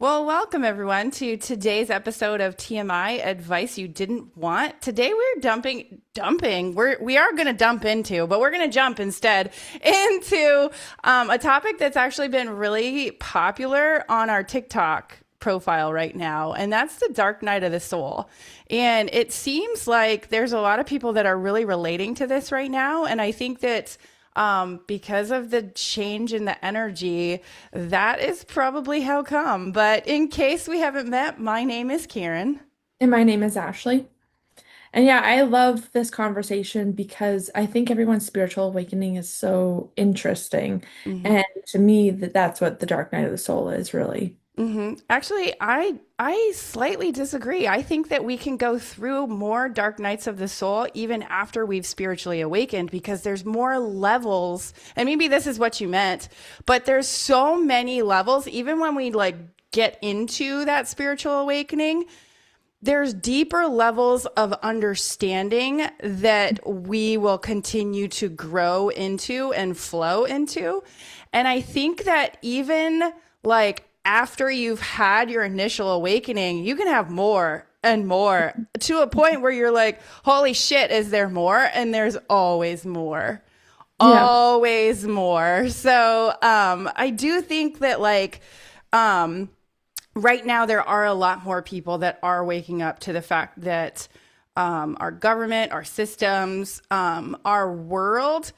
Well, welcome everyone to today's episode of TMI Advice You Didn't Want. Today we're dumping. We are going to dump into, but we're going to jump instead into a topic that's actually been really popular on our TikTok profile right now, and that's the dark night of the soul. And it seems like there's a lot of people that are really relating to this right now, and I think that because of the change in the energy, that is probably how come. But in case we haven't met, my name is Karen. And my name is Ashley. And yeah, I love this conversation because I think everyone's spiritual awakening is so interesting. Hmm. And to me, that's what the dark night of the soul is really. Actually, I slightly disagree. I think that we can go through more dark nights of the soul even after we've spiritually awakened because there's more levels. And maybe this is what you meant, but there's so many levels even when we like get into that spiritual awakening. There's deeper levels of understanding that we will continue to grow into and flow into. And I think that even like after you've had your initial awakening, you can have more and more to a point where you're like, holy shit, is there more? And there's always more. Yeah. Always more. So I do think that um, right now there are a lot more people that are waking up to the fact that our government, our systems, our world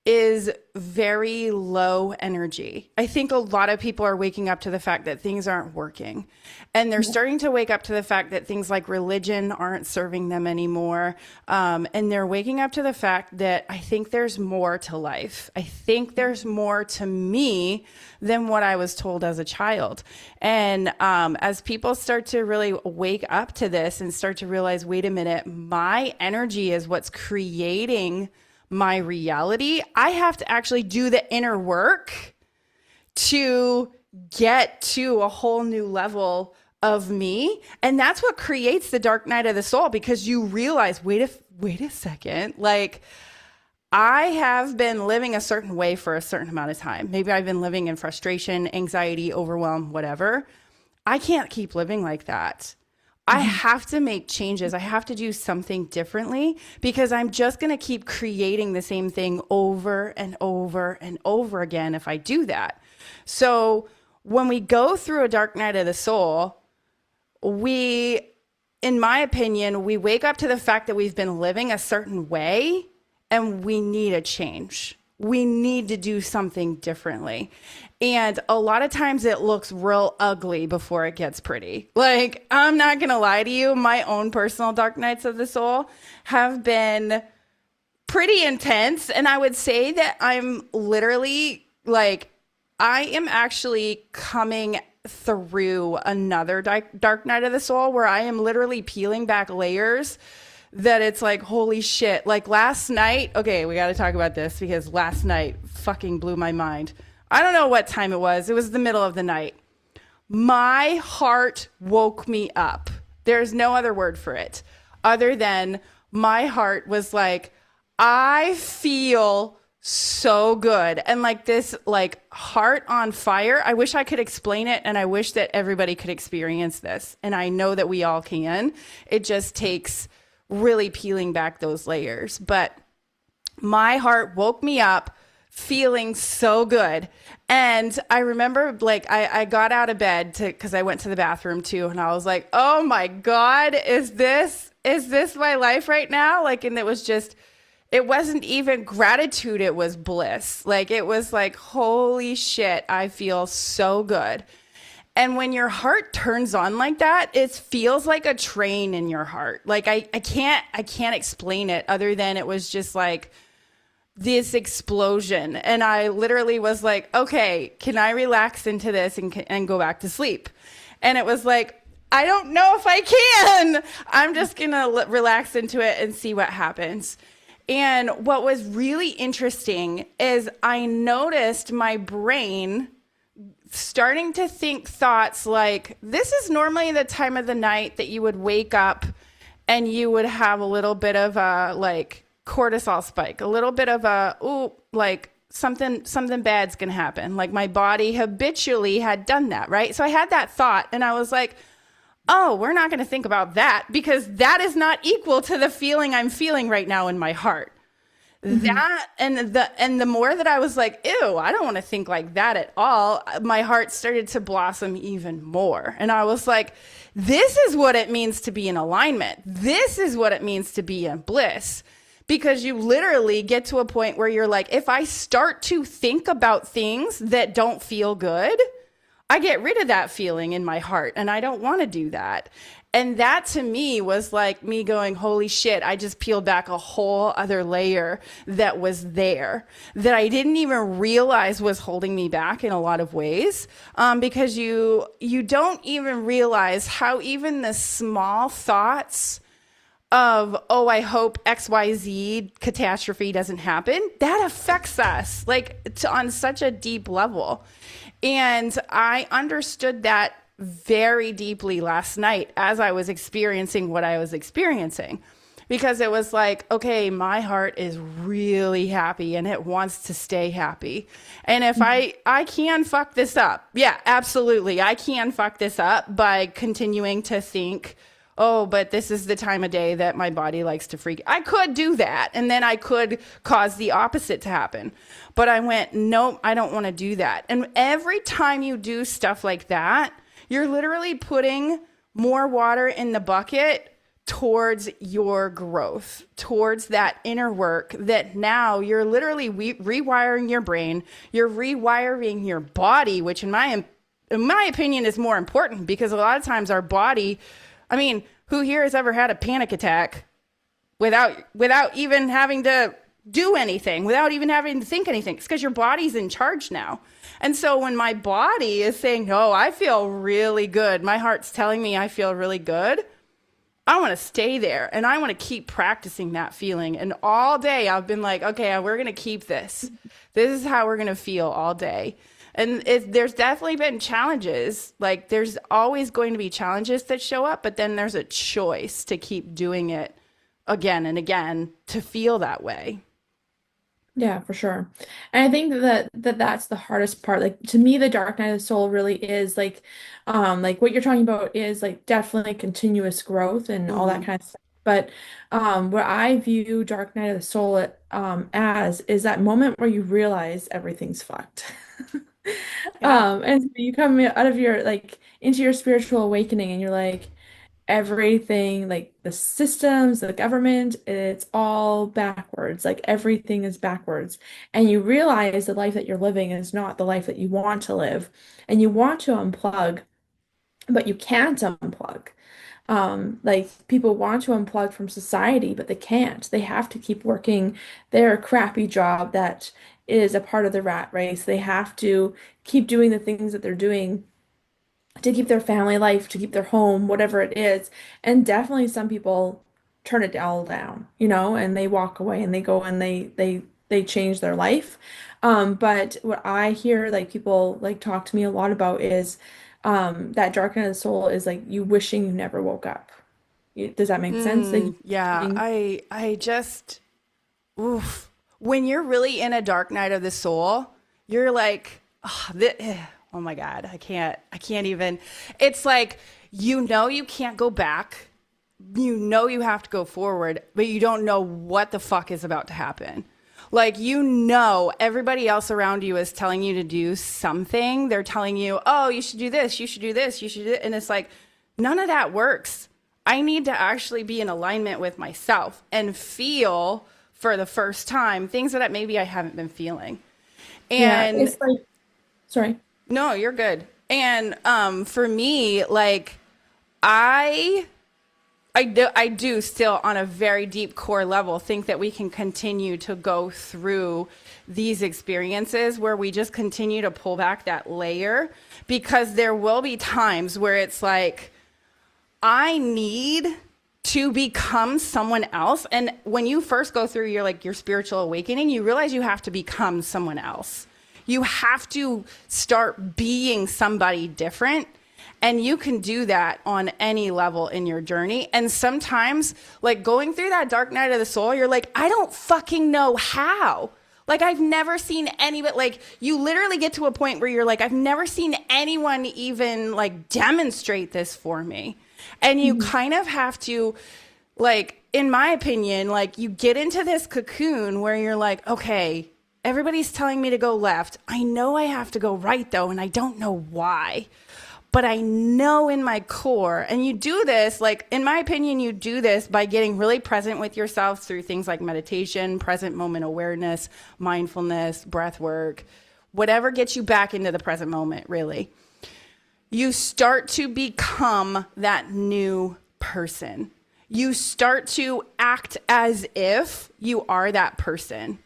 is very low energy. I think a lot of people are waking up to the fact that things aren't working. And they're starting to wake up to the fact that things like religion aren't serving them anymore. And they're waking up to the fact that I think there's more to life. I think there's more to me than what I was told as a child. And as people start to really wake up to this and start to realize, wait a minute, my energy is what's creating my reality. I have to actually do the inner work to get to a whole new level of me. And that's what creates the dark night of the soul because you realize, wait a second, like I have been living a certain way for a certain amount of time. Maybe I've been living in frustration, anxiety, overwhelm, whatever. I can't keep living like that. I Mhm. have to make changes. I have to do something differently because I'm just going to keep creating the same thing over and over and over again if I do that. So when we go through a dark night of the soul, we, in my opinion, we wake up to the fact that we've been living a certain way and we need a change. We need to do something differently. And a lot of times it looks real ugly before it gets pretty. Like, I'm not going to lie to you, my own personal dark nights of the soul have been pretty intense. And I would say that I'm literally like, I am actually coming through another dark night of the soul where I am literally peeling back layers that it's like, holy shit. Like last night, okay, we got to talk about this because last night fucking blew my mind. I don't know what time it was. It was the middle of the night. My heart woke me up. There's no other word for it other than my heart was like, I feel so good. And like this, like heart on fire. I wish I could explain it. And I wish that everybody could experience this. And I know that we all can. It just takes really peeling back those layers. But my heart woke me up feeling so good. And I remember like I got out of bed to because I went to the bathroom too, and I was like, oh my God, is this my life right now? Like, and it was just it wasn't even gratitude, it was bliss. Like it was like, holy shit, I feel so good. And when your heart turns on like that, it feels like a train in your heart. Like I can't explain it other than it was just like this explosion. And I literally was like, okay, can I relax into this and go back to sleep? And it was like, I don't know if I can. I'm just going to relax into it and see what happens. And what was really interesting is I noticed my brain starting to think thoughts like, this is normally the time of the night that you would wake up and you would have a little bit of a like cortisol spike, a little bit of a, ooh, like something bad's going to happen. Like my body habitually had done that, right? So I had that thought and I was like, oh, we're not going to think about that because that is not equal to the feeling I'm feeling right now in my heart. That and the more that I was like, ew, I don't want to think like that at all, my heart started to blossom even more. And I was like, this is what it means to be in alignment. This is what it means to be in bliss. Because you literally get to a point where you're like, if I start to think about things that don't feel good, I get rid of that feeling in my heart and I don't want to do that. And that to me was like me going, holy shit, I just peeled back a whole other layer that was there that I didn't even realize was holding me back in a lot of ways. Because you don't even realize how even the small thoughts of, oh, I hope XYZ catastrophe doesn't happen, that affects us like on such a deep level. And I understood that very deeply last night as I was experiencing what I was experiencing, because it was like, okay, my heart is really happy and it wants to stay happy. And if I can fuck this up, yeah, absolutely, I can fuck this up by continuing to think, oh, but this is the time of day that my body likes to freak. I could do that. And then I could cause the opposite to happen. But I went, nope, I don't want to do that. And every time you do stuff like that, you're literally putting more water in the bucket towards your growth, towards that inner work that now you're literally rewiring your brain. You're rewiring your body, which in my opinion is more important, because a lot of times our body, I mean, who here has ever had a panic attack without even having to do anything, without even having to think anything? It's because your body's in charge now. And so when my body is saying, oh, I feel really good, my heart's telling me I feel really good, I want to stay there and I want to keep practicing that feeling. And all day I've been like, okay, we're going to keep this. This is how we're going to feel all day. And there's definitely been challenges. Like there's always going to be challenges that show up, but then there's a choice to keep doing it again and again to feel that way. Yeah, for sure. And I think that's the hardest part. Like to me, the dark night of the soul really is like what you're talking about is like definitely continuous growth and all that Mm, kind of stuff. But what I view dark night of the soul as is that moment where you realize everything's fucked. yeah. And so you come out of your like into your spiritual awakening and you're like, everything, like the systems, the government, it's all backwards. Like everything is backwards. And you realize the life that you're living is not the life that you want to live. And you want to unplug, but you can't unplug. Like people want to unplug from society, but they can't. They have to keep working their crappy job that is a part of the rat race. They have to keep doing the things that they're doing to keep their family life, to keep their home, whatever it is. And definitely some people turn it all down, and they walk away and they go and they change their life. But what I hear like people like talk to me a lot about is that dark night of the soul is like you wishing you never woke up. Does that make sense? Like Yeah. wishing- I just, oof. When you're really in a dark night of the soul, you're like, oh my God, I can't even. It's like, you can't go back. You have to go forward, but you don't know what the fuck is about to happen. Like, everybody else around you is telling you to do something. They're telling you, oh, you should do this, you should do this, you should do it. And it's like, none of that works. I need to actually be in alignment with myself and feel for the first time things that maybe I haven't been feeling. yeah, And it's like sorry. no, you're good. And for me, like I I do still on a very deep core level think that we can continue to go through these experiences where we just continue to pull back that layer, because there will be times where it's like, I need to become someone else. And when you first go through your spiritual awakening, you realize you have to become someone else. You have to start being somebody different. And you can do that on any level in your journey. And sometimes, like going through that dark night of the soul, you're like, I don't fucking know how. Like I've never seen anybody, like you literally get to a point where you're like, I've never seen anyone even like demonstrate this for me. And you Mhm. kind of have to, like, in my opinion, like you get into this cocoon where you're like, okay, everybody's telling me to go left. I know I have to go right though, and I don't know why. But I know in my core, and you do this, like, in my opinion, you do this by getting really present with yourself through things like meditation, present moment awareness, mindfulness, breath work, whatever gets you back into the present moment, really. You start to become that new person. You start to act as if you are that person.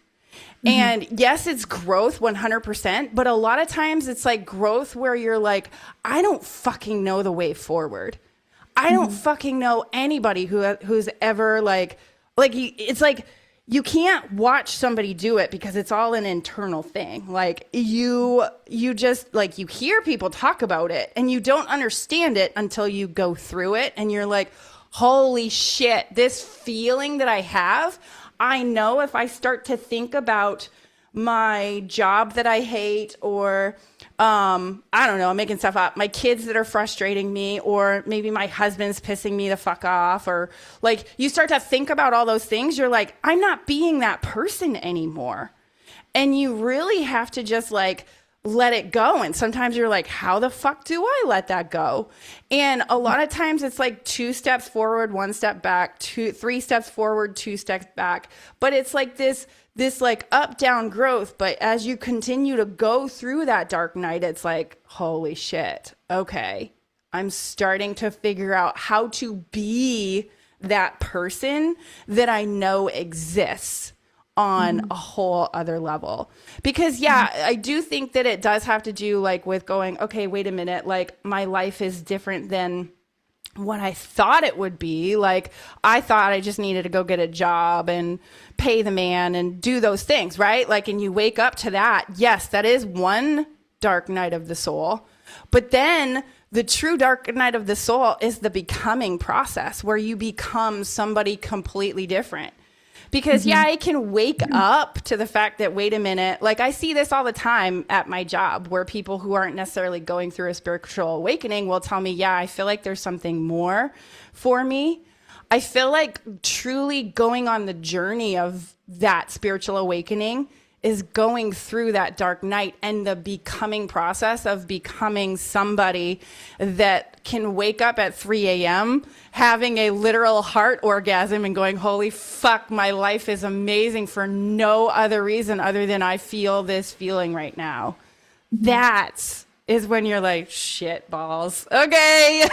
Mhm. And yes, it's growth 100%, but a lot of times it's like growth where you're like, I don't fucking know the way forward. I don't Mhm. fucking know anybody who's ever it's like you can't watch somebody do it because it's all an internal thing. Like you just like you hear people talk about it and you don't understand it until you go through it and you're like, holy shit, this feeling that I have, I know if I start to think about my job that I hate or I don't know, I'm making stuff up. My kids that are frustrating me, or maybe my husband's pissing me the fuck off, or like you start to think about all those things. You're like, I'm not being that person anymore. And you really have to just like let it go. And sometimes you're like, how the fuck do I let that go? And a lot of times it's like 2 steps forward, 1 step back, 3 steps forward, 2 steps back. But it's like this like up down growth. But as you continue to go through that dark night, it's like, holy shit. Okay. I'm starting to figure out how to be that person that I know exists on Mhm. a whole other level. Because yeah, I do think that it does have to do like with going, okay, wait a minute, like my life is different than what I thought it would be. Like I thought I just needed to go get a job and pay the man and do those things, right? Like, and you wake up to that. Yes, that is one dark night of the soul. But then the true dark night of the soul is the becoming process where you become somebody completely different. Because yeah, Mhm. I can wake up to the fact that, wait a minute, like I see this all the time at my job where people who aren't necessarily going through a spiritual awakening will tell me, yeah, I feel like there's something more for me. I feel like truly going on the journey of that spiritual awakening is going through that dark night and the becoming process of becoming somebody that can wake up at 3 a.m. having a literal heart orgasm and going, holy fuck, my life is amazing for no other reason other than I feel this feeling right now. Mhm. That is when you're like, shit balls. Okay.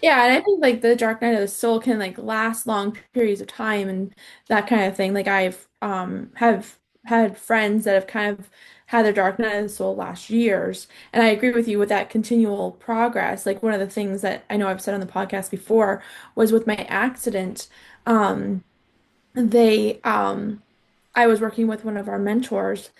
Yeah, and I think like the Dark Night of the Soul can like last long periods of time and that kind of thing. Like I've have had friends that have kind of had their Dark Night of the Soul last years. And I agree with you with that continual progress. Like one of the things that I know I've said on the podcast before was with my accident, um, they I was working with one of our mentors,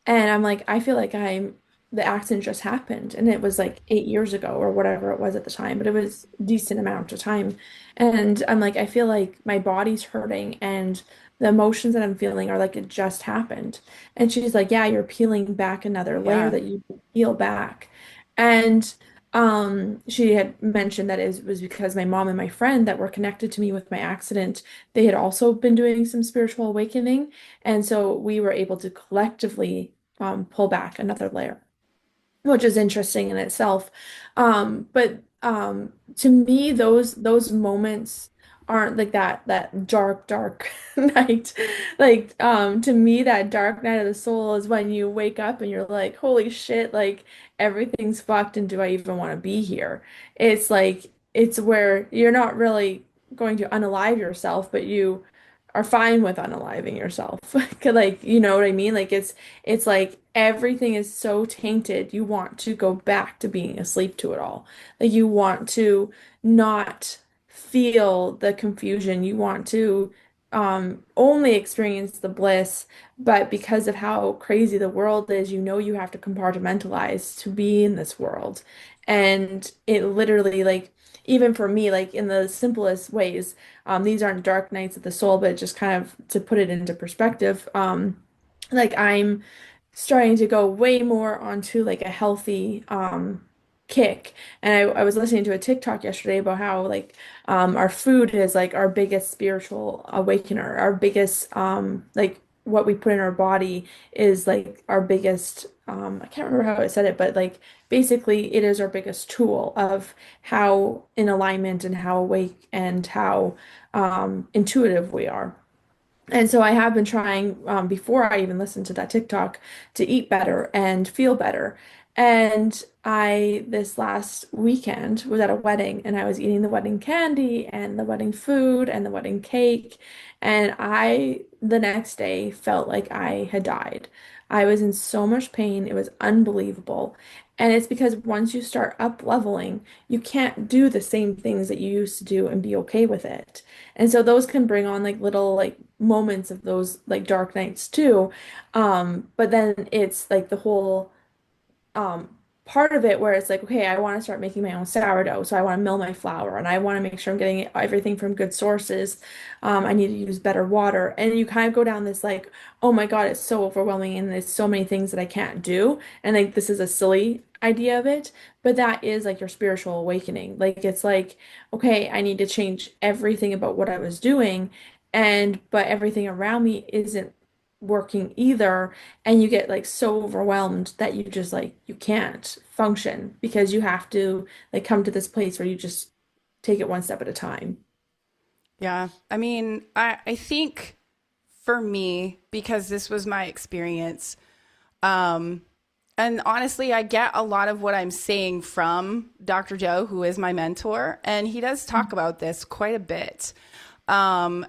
and I'm like, I feel like the accident just happened, and it was like 8 years ago or whatever it was at the time, but it was a decent amount of time. And I'm like, I feel like my body's hurting, and the emotions that I'm feeling are like it just happened. And she's like, yeah, you're peeling back another layer Yeah. that you can peel back. And she had mentioned that it was because my mom and my friend that were connected to me with my accident, they had also been doing some spiritual awakening. And so we were able to collectively pull back another layer, which is interesting in itself. But to me, those moments aren't like that dark night. Like to me, that dark night of the soul is when you wake up and you're like, holy shit, like everything's fucked and do I even want to be here? It's like it's where you're not really going to unalive yourself, but you are fine with unaliving yourself. 'Cause, like, you know what I mean? Like it's like everything is so tainted. You want to go back to being asleep to it all. Like you want to not feel the confusion. You want to only experience the bliss, but because of how crazy the world is, you know you have to compartmentalize to be in this world. And it literally, like, even for me, like in the simplest ways, these aren't dark nights of the soul, but just kind of to put it into perspective, like I'm starting to go way more onto like a healthy kick. And I was listening to a TikTok yesterday about how like our food is like our biggest spiritual awakener, our biggest like what we put in our body is like our biggest I can't remember how I said it, but like basically it is our biggest tool of how in alignment and how awake and how intuitive we are. And so I have been trying, before I even listened to that TikTok, to eat better and feel better. And this last weekend, was at a wedding and I was eating the wedding candy and the wedding food and the wedding cake. And the next day, felt like I had died. I was in so much pain. It was unbelievable. And it's because once you start up leveling, you can't do the same things that you used to do and be okay with it. And so those can bring on like little like moments of those like dark nights too. But then it's like the whole um part of it where it's like, okay, I want to start making my own sourdough. So I want to mill my flour and I want to make sure I'm getting everything from good sources. I need to use better water. And you kind of go down this like, oh my God, it's so overwhelming and there's so many things that I can't do. And like this is a silly idea of it, but that is like your spiritual awakening. Like it's like, okay, I need to change everything about what I was doing, and but everything around me isn't working either, and you get like so overwhelmed that you just like you can't function because you have to like come to this place where you just take it one step at a time. Yeah. I mean, I think for me, because this was my experience, um, and honestly, I get a lot of what I'm saying from Dr. Joe, who is my mentor, and he does talk about this quite a bit. And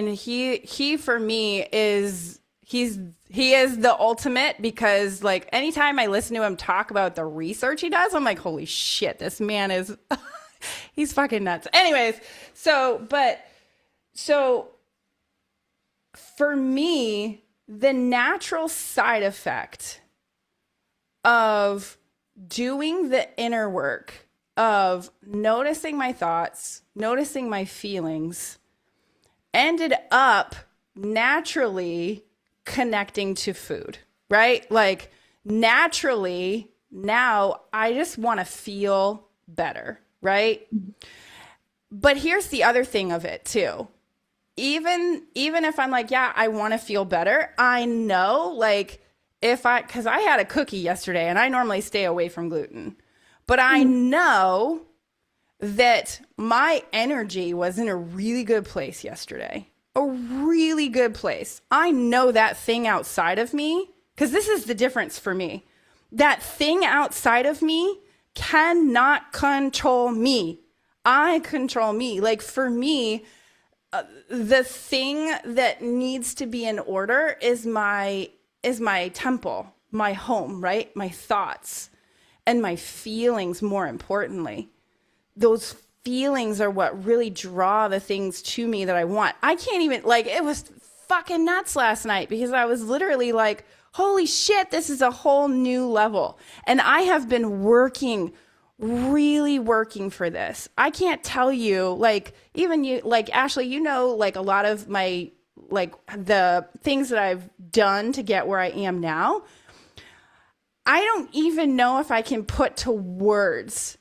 he for me he is the ultimate, because like anytime I listen to him talk about the research he does, I'm like, holy shit, this man is, he's fucking nuts. Anyways, so for me, the natural side effect of doing the inner work of noticing my thoughts, noticing my feelings, ended up naturally connecting to food, right? Like naturally, now I just want to feel better, right? But here's the other thing of it too. Even if I'm like, yeah, I want to feel better, I know like because I had a cookie yesterday and I normally stay away from gluten, but I know that my energy was in a really good place yesterday, a really good place. I know that thing outside of me, because this is the difference for me. That thing outside of me cannot control me. I control me. Like for me, the thing that needs to be in order is my temple, my home, right? My thoughts and my feelings, more importantly. Those feelings are what really draw the things to me that I want. I can't even, like, it was fucking nuts last night because I was literally like, holy shit, this is a whole new level. And I have been really working for this. I can't tell you, like, even you, like, Ashley, you know, like a lot of my, like, the things that I've done to get where I am now. I don't even know if I can put to words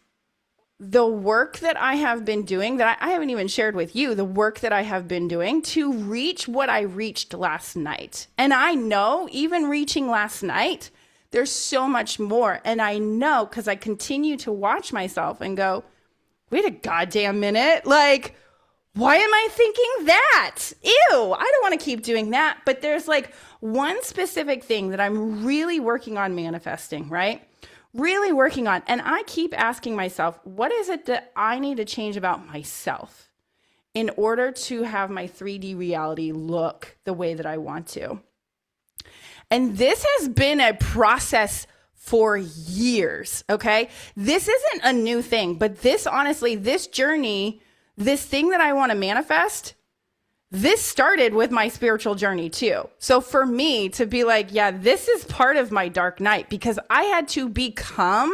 the work that I have been doing, that I haven't even shared with you, the work that I have been doing to reach what I reached last night. And I know even reaching last night, there's so much more. And I know because I continue to watch myself and go, wait a goddamn minute. Like, why am I thinking that? Ew, I don't want to keep doing that. But there's like one specific thing that I'm really working on manifesting, right? Really working on. And I keep asking myself, what is it that I need to change about myself in order to have my 3D reality look the way that I want to? And this has been a process for years, okay? This isn't a new thing, but this, honestly, this journey, this thing that I want to manifest, this started with my spiritual journey too. So for me to be like, yeah, this is part of my dark night, because I had to become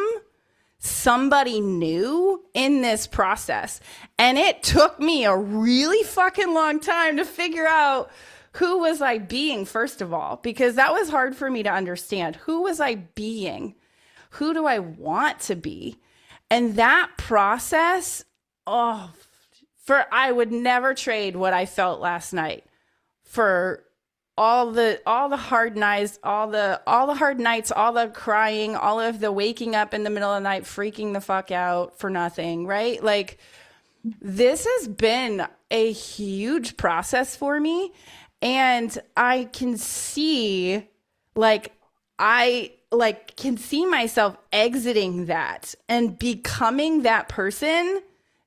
somebody new in this process. And it took me a really fucking long time to figure out who was I being, first of all, because that was hard for me to understand. Who was I being? Who do I want to be? And that process, oh, for I would never trade what I felt last night for all the hard nights, all the hard nights, all the crying, all of the waking up in the middle of the night, freaking the fuck out for nothing, right? Like this has been a huge process for me, and I can see like I like can see myself exiting that and becoming that person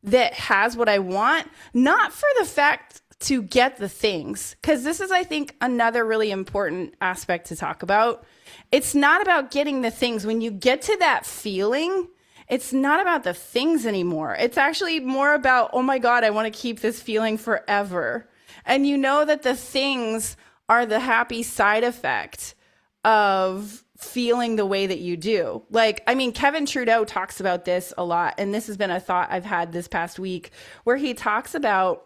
that has what I want, not for the fact to get the things, because this is, I think, another really important aspect to talk about. It's not about getting the things. When you get to that feeling, it's not about the things anymore. It's actually more about, oh my God, I want to keep this feeling forever. And you know that the things are the happy side effect of feeling the way that you do. Like, I mean, Kevin Trudeau talks about this a lot. And this has been a thought I've had this past week where he talks about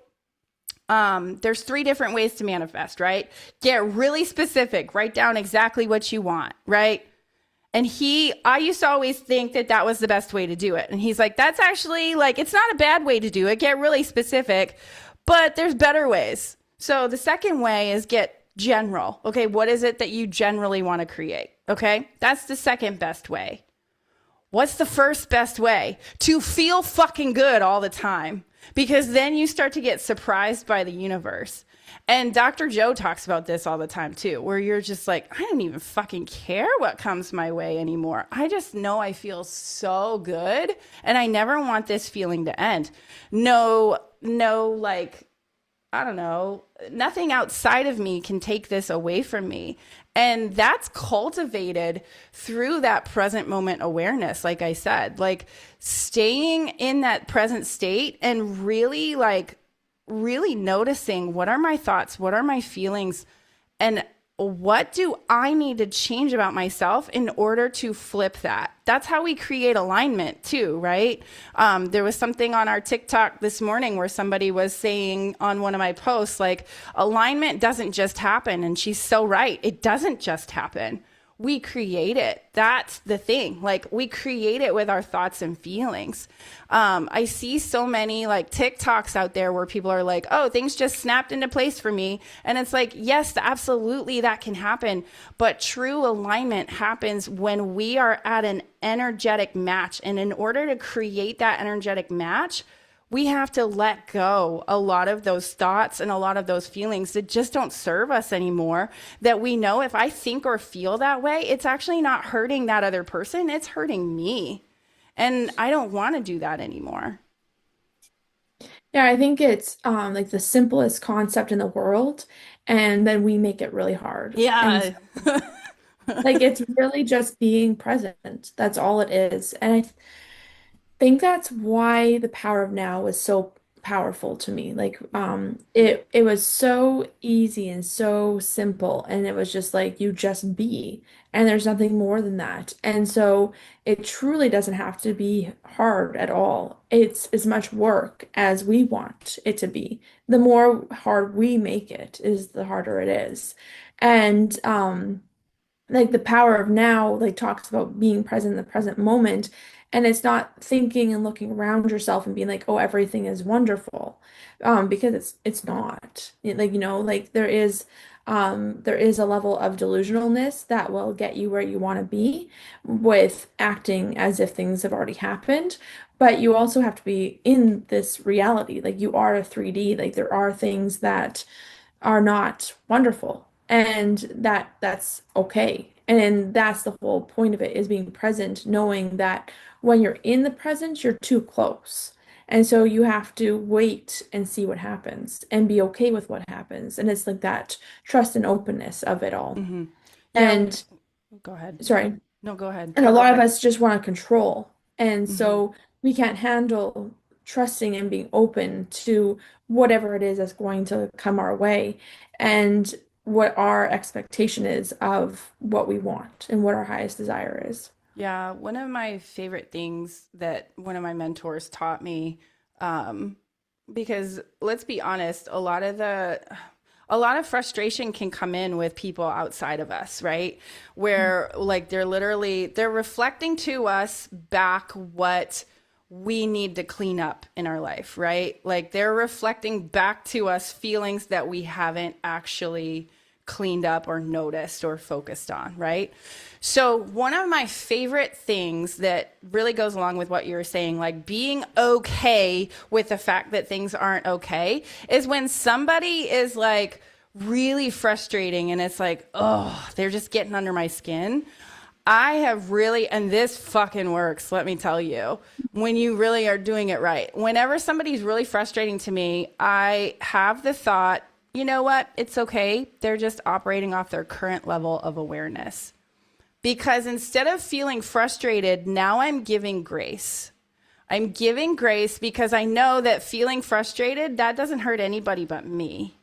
there's 3 different ways to manifest, right? Get really specific, write down exactly what you want, right? And I used to always think that that was the best way to do it. And he's like, that's actually like, it's not a bad way to do it. Get really specific, but there's better ways. So the second way is get general. Okay. What is it that you generally want to create? Okay. That's the second best way. What's the first best way? To feel fucking good all the time, because then you start to get surprised by the universe. And Dr. Joe talks about this all the time too, where you're just like, I don't even fucking care what comes my way anymore. I just know I feel so good and I never want this feeling to end. No, like, I don't know, nothing outside of me can take this away from me. And that's cultivated through that present moment awareness. Like I said, like staying in that present state and really noticing, what are my thoughts? What are my feelings? And what do I need to change about myself in order to flip that? That's how we create alignment too, right? There was something on our TikTok this morning where somebody was saying on one of my posts, like, alignment doesn't just happen. And she's so right. It doesn't just happen. We create it. That's the thing. Like, we create it with our thoughts and feelings. I see so many like TikToks out there where people are like, oh, things just snapped into place for me. And it's like, yes, absolutely, that can happen. But true alignment happens when we are at an energetic match. And in order to create that energetic match, we have to let go a lot of those thoughts and a lot of those feelings that just don't serve us anymore. That we know, if I think or feel that way, it's actually not hurting that other person, it's hurting me. And I don't want to do that anymore. Yeah, I think it's like the simplest concept in the world, and then we make it really hard. And Yeah. so, like it's really just being present. That's all it is. And I think that's why the power of now was so powerful to me. Like it was so easy and so simple, and it was just like you just be, and there's nothing more than that. And so it truly doesn't have to be hard at all. It's as much work as we want it to be. The more hard we make it is the harder it is. And like the power of now like talks about being present in the present moment, and it's not thinking and looking around yourself and being like, oh, everything is wonderful, because it's not. Like, like there is a level of delusionalness that will get you where you want to be with acting as if things have already happened. But you also have to be in this reality, like you are a 3D, like there are things that are not wonderful, and that's okay. And that's the whole point of it, is being present, knowing that when you're in the present you're too close, and so you have to wait and see what happens and be okay with what happens. And it's like that trust and openness of it all. Hmm. Yeah. And Go ahead. sorry. No, go ahead. And a lot of us just want to control. And Hmm. so we can't handle trusting and being open to whatever it is that's going to come our way, and what our expectation is of what we want and what our highest desire is. Yeah, one of my favorite things that one of my mentors taught me, um, because let's be honest, a lot of frustration can come in with people outside of us, right? Where like they're reflecting to us back what we need to clean up in our life, right? Like they're reflecting back to us feelings that we haven't actually cleaned up or noticed or focused on, right? So, one of my favorite things that really goes along with what you were saying, like being okay with the fact that things aren't okay, is when somebody is like really frustrating and it's like, oh, they're just getting under my skin. I have really, and this fucking works, let me tell you, when you really are doing it right. Whenever somebody's really frustrating to me, I have the thought, you know what? It's okay. They're just operating off their current level of awareness. Because instead of feeling frustrated, now I'm giving grace. I'm giving grace because I know that feeling frustrated, that doesn't hurt anybody but me.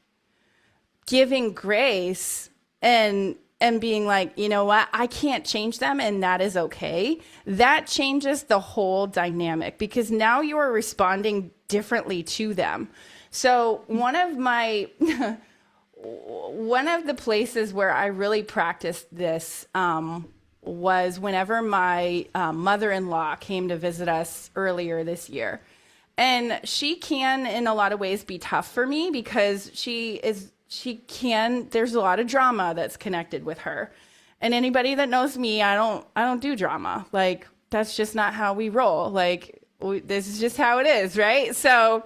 Giving grace and being like, you know what, I can't change them and that is okay. That changes the whole dynamic because now you are responding differently to them. So one of the places where I really practiced this was whenever my mother-in-law came to visit us earlier this year. And she can, in a lot of ways, be tough for me because there's a lot of drama that's connected with her. And anybody that knows me, I don't do drama. Like, that's just not how we roll. Like, this is just how it is, right? So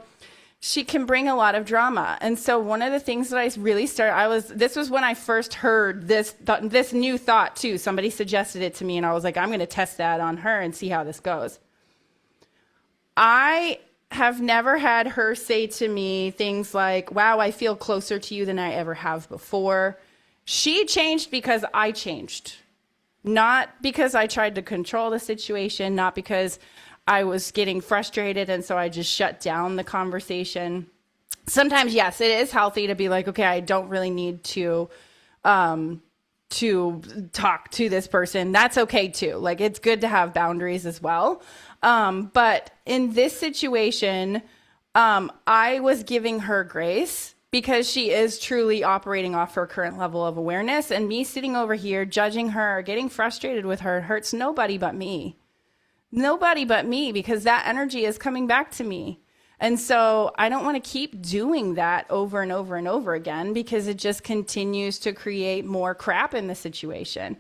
she can bring a lot of drama. And so one of the things that I really this was when I first heard this new thought too. Somebody suggested it to me and I was like, I'm going to test that on her and see how this goes. I have never had her say to me things like, wow, I feel closer to you than I ever have before. She changed because I changed. Not because I tried to control the situation, not because I was getting frustrated and so I just shut down the conversation. Sometimes, yes, it is healthy to be like, okay, I don't really need to talk to this person. That's okay too. Like, it's good to have boundaries as well. But in this situation, I was giving her grace because she is truly operating off her current level of awareness, and me sitting over here judging her, getting frustrated with her hurts nobody but me. Nobody but me, because that energy is coming back to me. And so I don't want to keep doing that over and over and over again because it just continues to create more crap in the situation.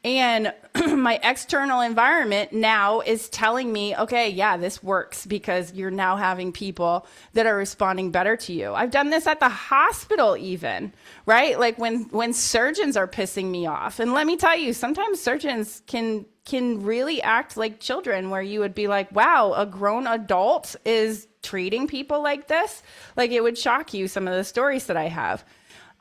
And my external environment now is telling me, okay, yeah, this works because you're now having people that are responding better to you. I've done this at the hospital even, right? Like when surgeons are pissing me off. And let me tell you, sometimes surgeons can really act like children where you would be like, wow, a grown adult is treating people like this. Like, it would shock you, some of the stories that I have.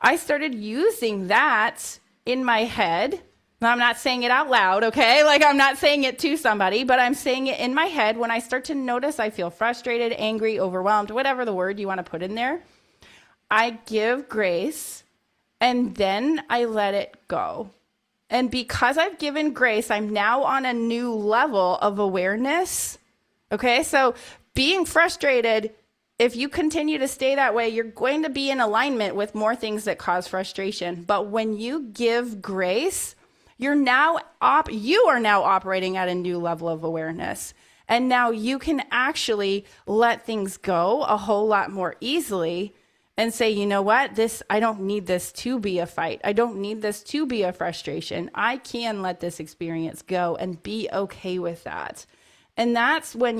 I started using that in my head. I'm not saying it out loud, okay? Like, I'm not saying it to somebody, but I'm saying it in my head when I start to notice I feel frustrated, angry, overwhelmed, whatever the word you want to put in there. I give grace and then I let it go. And because I've given grace, I'm now on a new level of awareness. Okay, so being frustrated, if you continue to stay that way, you're going to be in alignment with more things that cause frustration. But when you give grace, you are now operating at a new level of awareness. And now you can actually let things go a whole lot more easily and say, you know what, I don't need this to be a fight. I don't need this to be a frustration. I can let this experience go and be okay with that. And that's when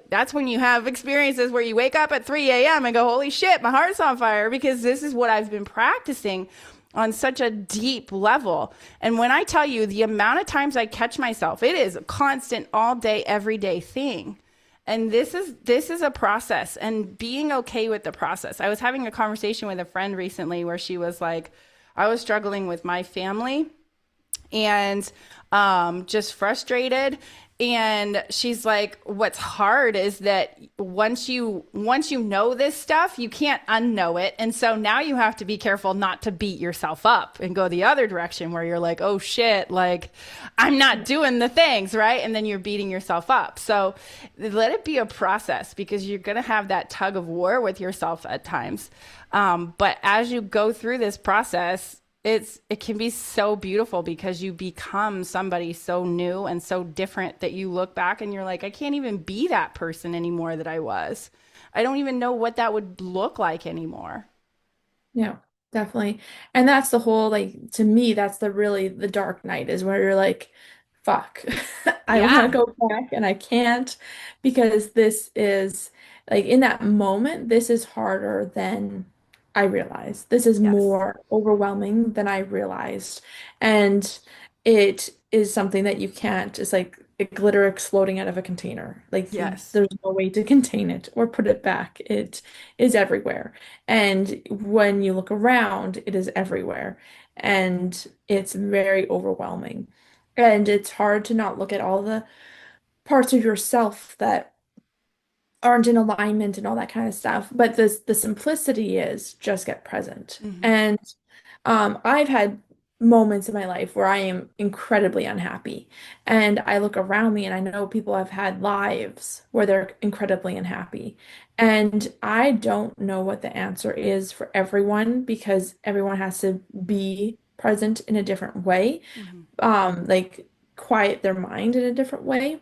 that's when you have experiences where you wake up at 3 a.m. and go, holy shit, my heart's on fire, because this is what I've been practicing on such a deep level. And when I tell you the amount of times I catch myself, it is a constant, all day, everyday thing. And this is a process, and being okay with the process. I was having a conversation with a friend recently where she was like, I was struggling with my family and just frustrated. And she's like, what's hard is that once you know this stuff, you can't unknow it. And so now you have to be careful not to beat yourself up and go the other direction where you're like, oh shit, like I'm not doing the things, right? And then you're beating yourself up. So let it be a process, because you're going to have that tug of war with yourself at times. But as you go through this process, it can be so beautiful, because you become somebody so new and so different that you look back and you're like, I can't even be that person anymore that I was. I don't even know what that would look like anymore. Yeah, definitely. And that's the whole, like, to me, that's the dark night, is where you're like, fuck, I want to Yeah. go back and I can't, because this is like, in that moment, this is harder than I realized. This is Yes. more overwhelming than I realized. And it is something that you can't, it's like a glitter exploding out of a container. Like, Yes. there's no way to contain it or put it back. It is everywhere. And when you look around, it is everywhere. And it's very overwhelming. And it's hard to not look at all the parts of yourself that aren't in alignment and all that kind of stuff. But the simplicity is just get present. Hmm. And I've had moments in my life where I am incredibly unhappy. And I look around me and I know people have had lives where they're incredibly unhappy. And I don't know what the answer is for everyone, because everyone has to be present in a different way, Hmm. like quiet their mind in a different way.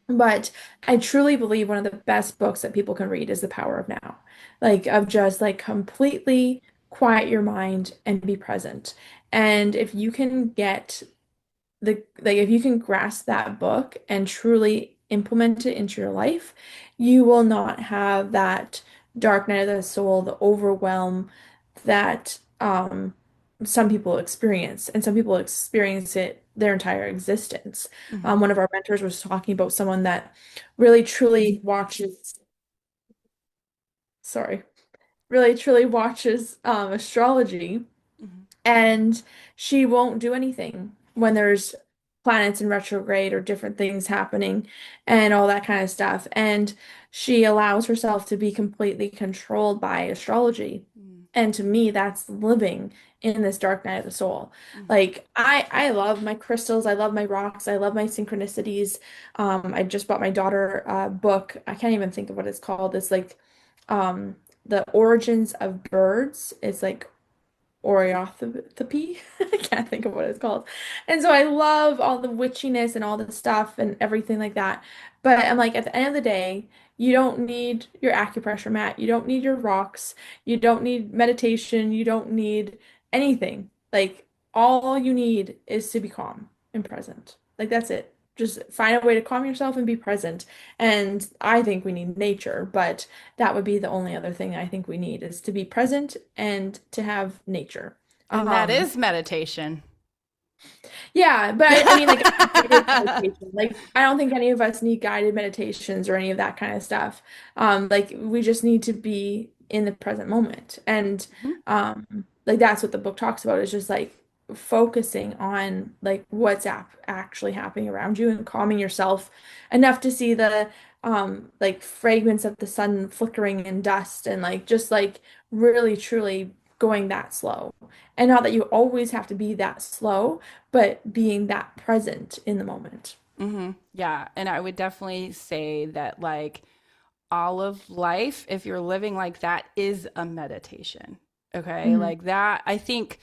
But I truly believe one of the best books that people can read is The Power of Now. Like, of just like completely quiet your mind and be present. And if you can get if you can grasp that book and truly implement it into your life, you will not have that dark night of the soul, the overwhelm that some people experience, and some people experience it their entire existence. Hmm. One of our mentors was talking about someone that really truly watches, sorry, really truly watches astrology, Hmm. and she won't do anything when there's planets in retrograde or different things happening and all that kind of stuff. And she allows herself to be completely controlled by astrology. And to me, that's living in this dark night of the soul. Hmm. Like, I love my crystals, I love my rocks, I love my synchronicities. I just bought my daughter a book. I can't even think of what it's called. It's like um the origins of birds. It's like Oreothopy. I can't think of what it's called. And so I love all the witchiness and all the stuff and everything like that. But I'm like, at the end of the day, you don't need your acupressure mat. You don't need your rocks. You don't need meditation. You don't need anything. Like, all you need is to be calm and present. Like, that's it. Just find a way to calm yourself and be present. And I think we need nature, but that would be the only other thing I think we need, is to be present and to have nature. And that Um, is meditation. yeah, but I mean, like, guided meditation. Like, I don't think any of us need guided meditations or any of that kind of stuff. Like, we just need to be in the present moment. And Mhm. like, that's what the book talks about, is just like focusing on like what's actually happening around you and calming yourself enough to see the like fragments of the sun flickering in dust, and like just like really truly going that slow. And not that you always have to be that slow, but being that present in the moment. Hmm. Yeah. And I would definitely say that, like, all of life, if you're living like that, is a meditation. Okay. Hmm. Like that, I think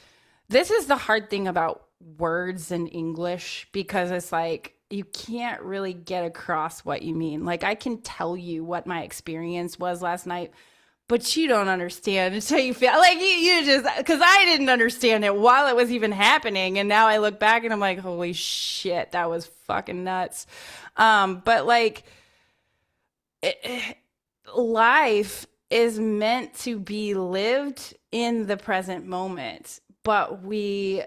this is the hard thing about words in English, because it's like you can't really get across what you mean. Like, I can tell you what my experience was last night, but you don't understand until you feel like you just, because I didn't understand it while it was even happening. And now I look back and I'm like, holy shit, that was fucking nuts. But like, it, life is meant to be lived in the present moment, but we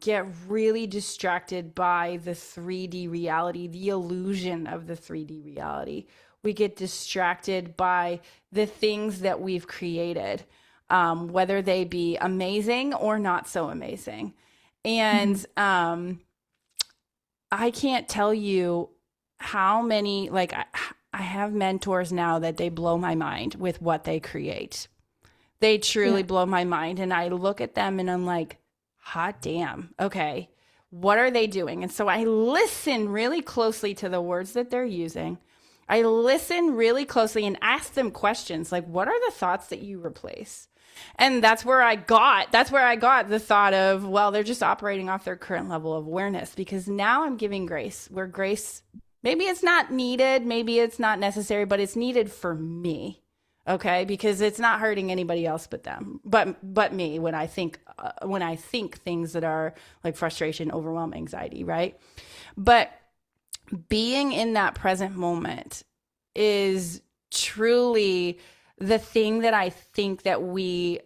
get really distracted by the 3D reality, the illusion of the 3D reality. We get distracted by the things that we've created, whether they be amazing or not so amazing. Hmm. And I can't tell you how many, like, I have mentors now that they blow my mind with what they create. They truly Yeah. blow my mind. And I look at them and I'm like, hot damn. Okay. What are they doing? And so I listen really closely to the words that they're using. I listen really closely and ask them questions like, what are the thoughts that you replace? And that's where I got the thought of, well, they're just operating off their current level of awareness, because now I'm giving grace where grace, maybe it's not needed, maybe it's not necessary, but it's needed for me. Okay, because it's not hurting anybody else but them, but me, when I think things that are like frustration, overwhelm, anxiety, right? But being in that present moment is truly the thing that I think that we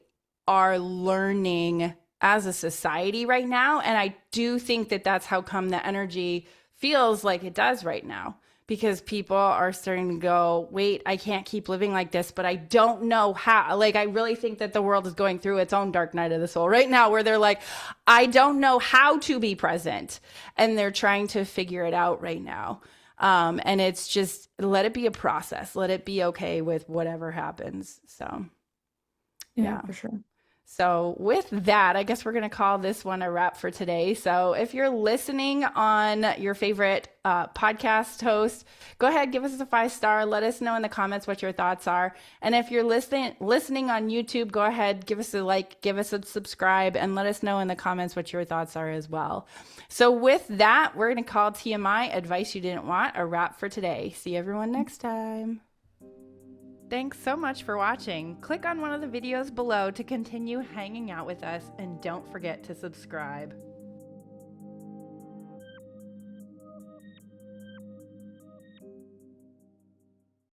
are learning as a society right now. And I do think that that's how come the energy feels like it does right now, because people are starting to go, wait, I can't keep living like this, but I don't know how. Like, I really think that the world is going through its own dark night of the soul right now, where they're like, I don't know how to be present. And they're trying to figure it out right now. And it's just, let it be a process. Let it be okay with whatever happens. So, Yeah, yeah. for sure. So, with that, I guess we're going to call this one a wrap for today. So, if you're listening on your favorite podcast host, go ahead, give us a 5-star. Let us know in the comments what your thoughts are. And if you're listening on YouTube, go ahead, give us a like, give us a subscribe, and let us know in the comments what your thoughts are as well. So, with that, we're going to call TMI Advice You Didn't Want a wrap for today. See everyone next time. Thanks so much for watching. Click on one of the videos below to continue hanging out with us, and don't forget to subscribe.